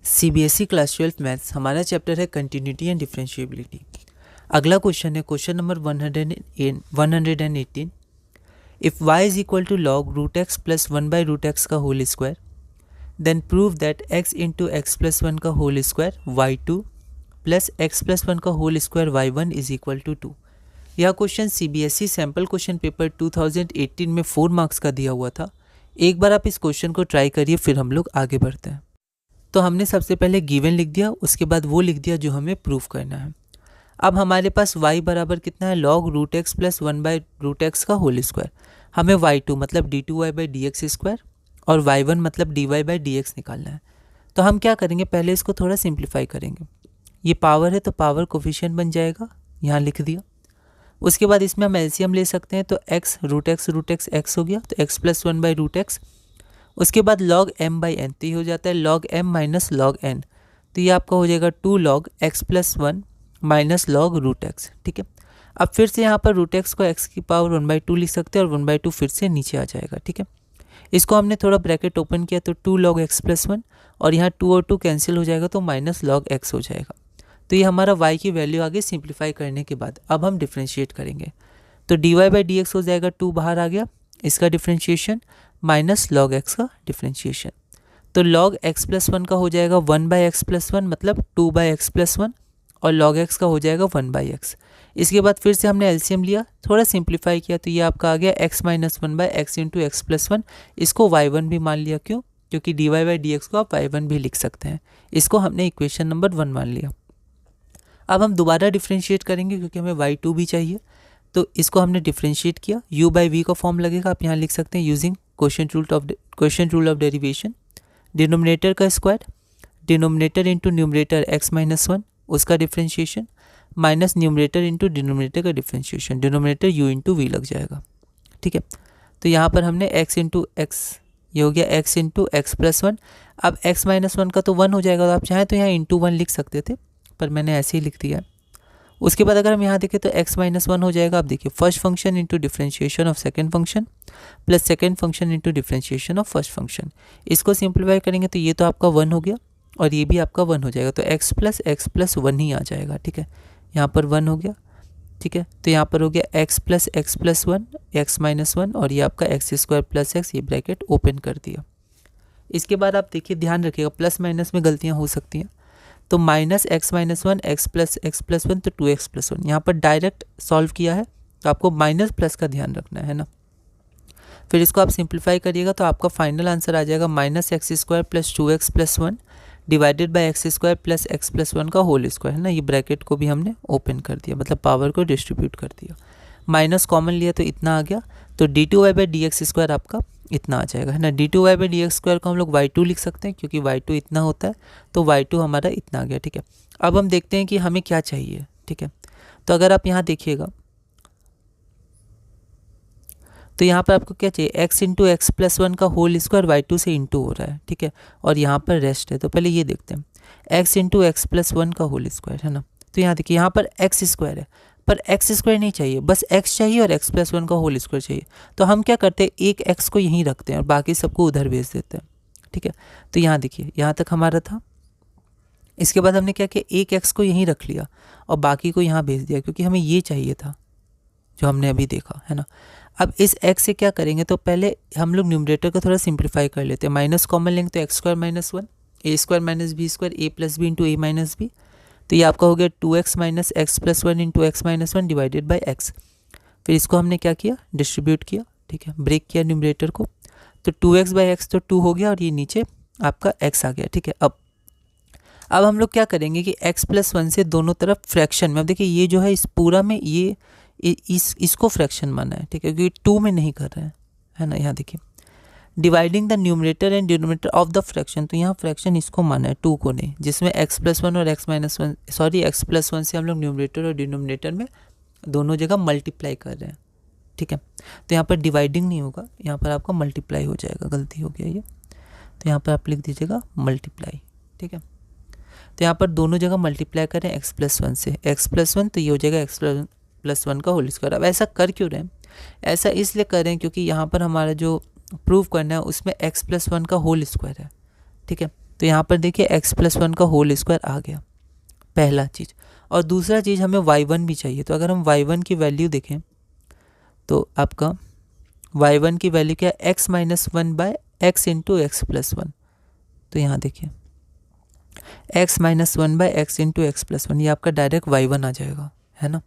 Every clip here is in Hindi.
सीबीएसई क्लास 12 मैथ्स हमारा चैप्टर है कंटिन्यूटी एंड डिफरेंशिएबिलिटी। अगला क्वेश्चन है question number 118। If y is equal to log root X plus 1/√x का whole square then prove that x into X plus 1 का whole square y2 plus X plus 1 का whole square y1 is equal to 2। यह question CBSE sample question paper 2018 में 4 मार्क्स का दिया हुआ था। एक बार आप इस क्वेश्चन को ट्राई करिए, फिर हम लोग आगे बढ़ते हैं। तो हमने सबसे पहले गिवन लिख दिया, उसके बाद वो लिख दिया जो हमें प्रूफ करना है। अब हमारे पास y बराबर कितना है, log root X plus 1/√x का होल स्क्वायर। हमें y2 मतलब d2y/dx स्क्वायर और y1 मतलब dy/dx निकालना है। तो हम क्या करेंगे, पहले इसको थोड़ा सिंप्लीफाई करेंगे। ये पावर है तो पावर कोफिशिएंट बन जाएगा, यहाँ लिख दिया। उसके बाद इसमें हम एलसीएम ले सकते हैं, तो x रूट एक्स x हो गया, तो x प्लस 1/√x। उसके बाद log m/n, तो ये हो जाता है log m minus log n, तो ये आपका हो जाएगा 2 log x plus 1 minus log root X. ठीक है, अब फिर से यहाँ पर रूट एक्स को x की पावर 1/2 लिख सकते हैं और 1/2 फिर से नीचे आ जाएगा। ठीक है, इसको हमने थोड़ा ब्रैकेट ओपन किया तो 2 log x प्लस 1 और यहाँ 2 और 2 कैंसिल हो जाएगा तो माइनस log x हो जाएगा। तो ये हमारा y की वैल्यू आगे सिंप्लीफाई करने के बाद अब हम डिफ्रेंशिएट करेंगे, तो dy/dx हो जाएगा 2 बाहर आ गया, इसका डिफ्रेंशिएशन माइनस log x का डिफ्रेंशिएशन। तो log x प्लस 1 का हो जाएगा 1/x प्लस 1 मतलब 2/x प्लस 1 और log x का हो जाएगा 1/x। इसके बाद फिर से हमने एलसीएम लिया, थोड़ा सिंप्लीफाई किया, तो ये आपका आ गया x minus 1/x into X plus 1। इसको y1 भी मान लिया, क्यों, क्योंकि dy/dx को आप y1 भी लिख सकते हैं। इसको हमने इक्वेशन नंबर 1 मान लिया। अब हम दोबारा डिफ्रेंशिएट करेंगे क्योंकि हमें y2 भी चाहिए, तो इसको हमने डिफ्रेंशिएट किया, u/v का फॉर्म लगेगा, आप यहाँ लिख सकते हैं using quotient rule of derivation. Denominator का square, denominator into numerator x minus 1 उसका differentiation minus numerator into denominator का differentiation, denominator u into V लग जाएगा। ठीक है, तो यहाँ पर हमने x इंटू एक्स, ये हो गया x इंटू एक्स प्लस 1। अब x माइनस 1 का तो 1 हो जाएगा, तो आप चाहें तो यहाँ इंटू 1 लिख सकते थे, पर मैंने ऐसे ही लिख दिया। उसके बाद अगर हम यहाँ देखें तो x माइनस 1 हो जाएगा। आप देखिए first function into differentiation of second function plus second function into differentiation of first function. इसको सिंप्लीफाई करेंगे तो ये तो आपका 1 हो गया और ये भी आपका 1 हो जाएगा, तो x प्लस 1 ही आ जाएगा। ठीक है, यहाँ पर 1 हो गया। ठीक है, तो यहाँ पर हो गया x प्लस 1 x माइनस 1 और ये आपका x² प्लस x, ये ब्रैकेट ओपन कर दिया। इसके बाद आप देखिए, ध्यान रखिएगा प्लस माइनस में गलतियाँ हो सकती हैं, तो minus x minus 1 x plus 1 तो 2x प्लस 1। यहाँ पर डायरेक्ट सॉल्व किया है तो आपको माइनस प्लस का ध्यान रखना है ना। फिर इसको आप सिंप्लीफाई करिएगा तो आपका फाइनल आंसर आ जाएगा -x² plus 2x plus 1 divided by x² plus x plus 1 का होल स्क्वायर है ना। ये ब्रैकेट को भी हमने ओपन कर दिया, मतलब पावर को डिस्ट्रीब्यूट कर दिया। माइनस कॉमन लिया तो इतना आ गया, तो d2y/dx² आपका इतना आ जाएगा है ना। d2y/dx² को हम लोग y2 लिख सकते हैं क्योंकि y2 इतना होता है, तो y2 हमारा इतना आ गया। ठीक है, अब हम देखते हैं कि हमें क्या चाहिए। ठीक है, तो अगर आप यहाँ देखिएगा तो यहाँ पर आपको क्या चाहिए, x इंटू एक्स प्लस 1 का होल स्क्वायर y2 से इंटू हो रहा है। ठीक है, और यहाँ पर रेस्ट है, तो पहले ये देखते हैं x इंटू एक्स प्लस 1 का होल स्क्वायर है ना। तो यहाँ देखिए, यहाँ पर x² है, पर x² नहीं चाहिए, बस x चाहिए और x प्लस 1 का होल स्क्वायर चाहिए। तो हम क्या करते हैं, एक x को यहीं रखते हैं और बाकी सबको उधर भेज देते हैं। ठीक है, तो यहाँ देखिए, यहाँ तक हमारा था। इसके बाद हमने क्या किया, एक x को यहीं रख लिया और बाकी को यहाँ भेज दिया, क्योंकि हमें ये चाहिए था जो हमने अभी देखा है ना। अब इस x से क्या करेंगे, तो पहले हम लोग न्यूमरेटर को थोड़ा सिंप्लीफाई कर लेते हैं। माइनस कॉमन लेंगे तो x² minus 1 a² minus b² a plus B into a minus B, तो ये आपका हो गया 2x minus X plus 1 into X minus 1 divided by x। फिर इसको हमने क्या किया, डिस्ट्रीब्यूट किया। ठीक है, ब्रेक किया न्यूमरेटर को, तो 2x बाई एक्स तो 2 हो गया और ये नीचे आपका x आ गया। ठीक है, अब हम लोग क्या करेंगे कि x प्लस 1 से दोनों तरफ फ्रैक्शन में, अब देखिए ये जो है इस पूरा में ये इसको फ्रैक्शन माना है। ठीक है, क्योंकि 2 में नहीं कर रहे हैं है ना। यहाँ देखिए, dividing the numerator and denominator of the fraction, तो यहाँ फ्रैक्शन इसको माना है, 2 को नहीं, जिसमें x प्लस 1 और x प्लस 1 से हम लोग न्यूमरेटर और डिनोमिनेटर में दोनों जगह मल्टीप्लाई कर रहे हैं। ठीक है, तो यहाँ पर डिवाइडिंग नहीं होगा, यहाँ पर आपका मल्टीप्लाई हो जाएगा, गलती हो गया ये, तो यहाँ पर आप लिख दीजिएगा मल्टीप्लाई। ठीक है, तो यहाँ पर दोनों जगह मल्टीप्लाई करें x प्लस 1 से, x प्लस 1 तो ये हो जाएगा x प्लस 1 का होल स्क्वायर। अब ऐसा कर क्यों रहे हैं, ऐसा इसलिए कर रहे हैं क्योंकि यहाँ पर हमारा जो प्रूव करना है उसमें x प्लस 1 का होल स्क्वायर है। ठीक है, तो यहाँ पर देखिए x+1 का होल स्क्वायर आ गया, पहला चीज़। और दूसरा चीज़ हमें y1 भी चाहिए। तो अगर हम y1 की वैल्यू देखें तो आपका y1 की वैल्यू क्या है, x-1/x इंटू x+1। तो यहाँ देखिए x-1/x इंटू x+1, ये आपका डायरेक्ट y1 आ जाएगा, है ना।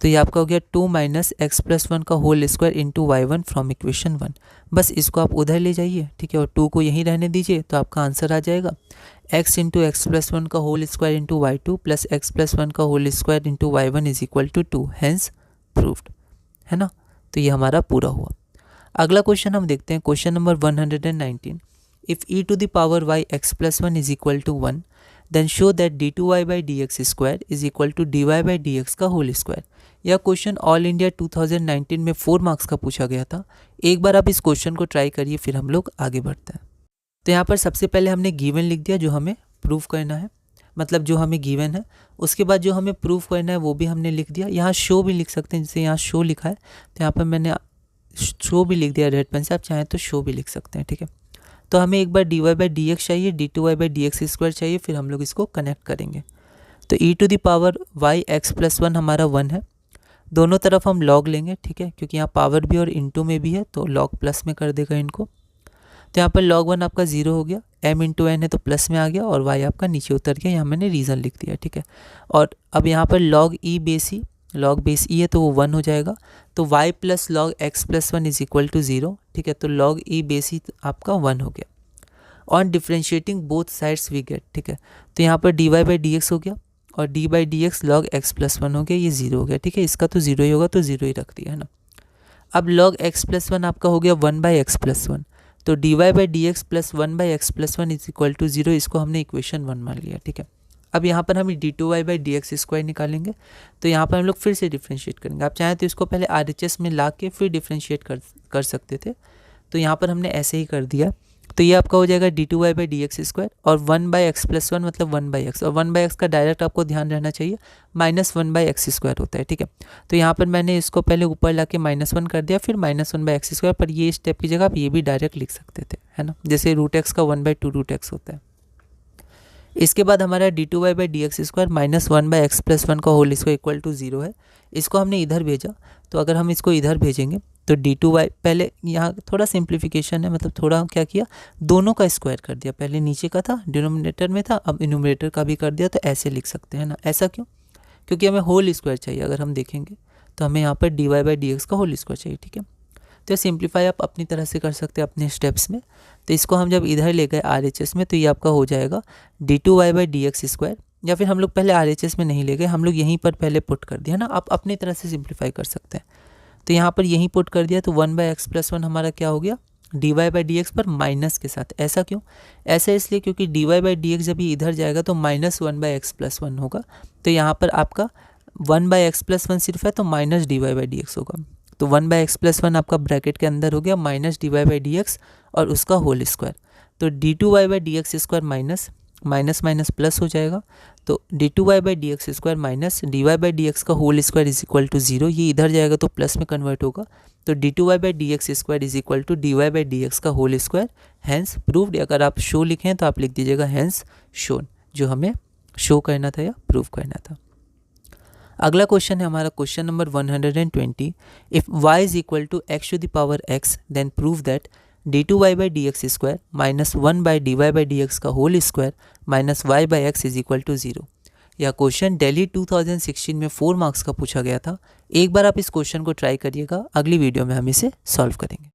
तो ये आपका हो गया 2 - x+1 का whole square into y1 from equation 1। बस इसको आप उधर ले जाइए, ठीक है, और 2 को यहीं रहने दीजिए, तो आपका आंसर आ जाएगा x इंटू x+1 का whole square into y2 plus x+1 का whole square into y1 is equal to 2, hence proved, है ना। तो ये हमारा पूरा हुआ। अगला क्वेश्चन हम देखते हैं, question number 119। If e to the power y x+1 is equal to 1 then show that d2y/dx square is equal to dy/dx का होल स्क्वायर। यह क्वेश्चन ऑल इंडिया 2019 में 4 मार्क्स का पूछा गया था। एक बार आप इस क्वेश्चन को ट्राई करिए, फिर हम लोग आगे बढ़ते हैं। तो यहाँ पर सबसे पहले हमने गिवन लिख दिया जो हमें प्रूफ करना है, मतलब जो हमें गिवन है। उसके बाद जो हमें प्रूफ करना है वो भी हमने लिख दिया। यहाँ शो भी लिख सकते हैं, जैसे यहाँ शो लिखा है तो यहाँ पर मैंने शो भी लिख दिया रेड पेन से, आप चाहें तो शो भी लिख सकते हैं, ठीक है। तो हमें एक बार dy/dx चाहिए, d2y/dx स्क्वायर चाहिए, फिर हम लोग इसको कनेक्ट करेंगे। तो e to the power y x+1 हमारा 1 है। दोनों तरफ हम लॉग लेंगे, ठीक है, क्योंकि यहाँ पावर भी और इंटू में भी है, तो लॉग प्लस में कर देगा इनको। तो यहाँ पर log 1 आपका 0 हो गया, m इंटू n है तो प्लस में आ गया, और y आपका नीचे उतर गया। यहाँ मैंने रीज़न लिख दिया, ठीक है। और अब यहाँ पर log बेस e है तो वो 1 हो जाएगा। तो y plus log x+1 is equal to 0, ठीक है। तो log e बेस e आपका 1 हो गया। On differentiating both sides we get, ठीक है। तो यहाँ पर dy/dx हो गया और d/dx log x+1 हो गया, ये 0 हो गया, ठीक है। इसका तो 0 ही होगा, तो 0 ही रख दिया, है ना। अब log x+1 आपका हो गया 1/x+1, तो dy/dx plus 1/x+1 is equal to 0, इसको हमने इक्वेशन 1 मान लिया, ठीक है। अब यहाँ पर हम d2y/dx स्क्वायर निकालेंगे। तो यहाँ पर हम लोग फिर से डिफ्रेंशिएट करेंगे। आप चाहें तो इसको पहले RHS में ला के फिर डिफ्रेंशिएट कर सकते थे, तो यहाँ पर हमने ऐसे ही कर दिया। तो ये आपका हो जाएगा d2y/dx स्क्वायर और 1/x+1 मतलब 1/x, और 1/x का डायरेक्ट आपको ध्यान रहना चाहिए -1/x स्क्वायर होता है, ठीक है। तो यहाँ पर मैंने इसको पहले ऊपर ला के -1 कर दिया, फिर -1/x स्क्वायर, पर ये स्टेप की जगह आप ये भी डायरेक्ट लिख सकते थे, है ना, जैसे √x का 1/2 √x होता है। इसके बाद हमारा d2y/dx स्क्वायर -1/x+1 का होल स्क्वायर इक्वल टू 0 है। इसको हमने इधर भेजा, तो अगर हम इसको इधर भेजेंगे तो d2y, पहले यहाँ थोड़ा सिंप्लीफिकेशन है, मतलब थोड़ा क्या किया, दोनों का स्क्वायर कर दिया। पहले नीचे का था, डिनोमिनेटर में था, अब न्यूमरेटर का भी कर दिया, तो ऐसे लिख सकते हैं ना। ऐसा क्यों? क्योंकि हमें होल स्क्वायर चाहिए। अगर हम देखेंगे तो हमें यहाँ पर dy/dx का होल स्क्वायर चाहिए, ठीक है। तो सिंप्लीफाई आप अपनी तरह से कर सकते हैं अपने स्टेप्स में। तो इसको हम जब इधर ले गए RHS में, तो ये आपका हो जाएगा d2y/dx स्क्वायर, या फिर हम लोग पहले RHS में नहीं ले गए, हम लोग यहीं पर पहले पुट कर दिया ना। आप अपनी तरह से सिंप्लीफाई कर सकते हैं। तो यहाँ पर यहीं पुट कर दिया, तो 1/x+1 हमारा क्या हो गया, dy/dx पर माइनस के साथ। ऐसा क्यों? ऐसा इसलिए क्योंकि dy/dx जब ये इधर जाएगा तो -1/x+1 होगा। तो यहाँ पर आपका 1/x+1 सिर्फ है, तो माइनस dy/dx होगा। तो 1/x+1 आपका ब्रैकेट के अंदर हो गया माइनस dy/dx और उसका होल स्क्वायर। तो d2y/dx स्क्वायर माइनस प्लस हो जाएगा। तो d2y/dx स्क्वायर माइनस dy/dx का whole square is equal to 0, ये इधर जाएगा तो प्लस में कन्वर्ट होगा। तो d2y/dx square is equal to dy/dx का होल स्क्वायर, हैंस प्रूव्ड। अगर आप शो लिखें तो आप लिख दीजिएगा हैंस शोन, जो हमें शो करना था या प्रूव करना था। अगला क्वेश्चन है हमारा question number 120। If y is equal to x to the power x then prove that d2y/dx square -1/dy/dx का whole square minus y/x is equal to 0। यह क्वेश्चन दिल्ली 2016 में 4 मार्क्स का पूछा गया था। एक बार आप इस क्वेश्चन को ट्राई करिएगा, अगली वीडियो में हम इसे सॉल्व करेंगे।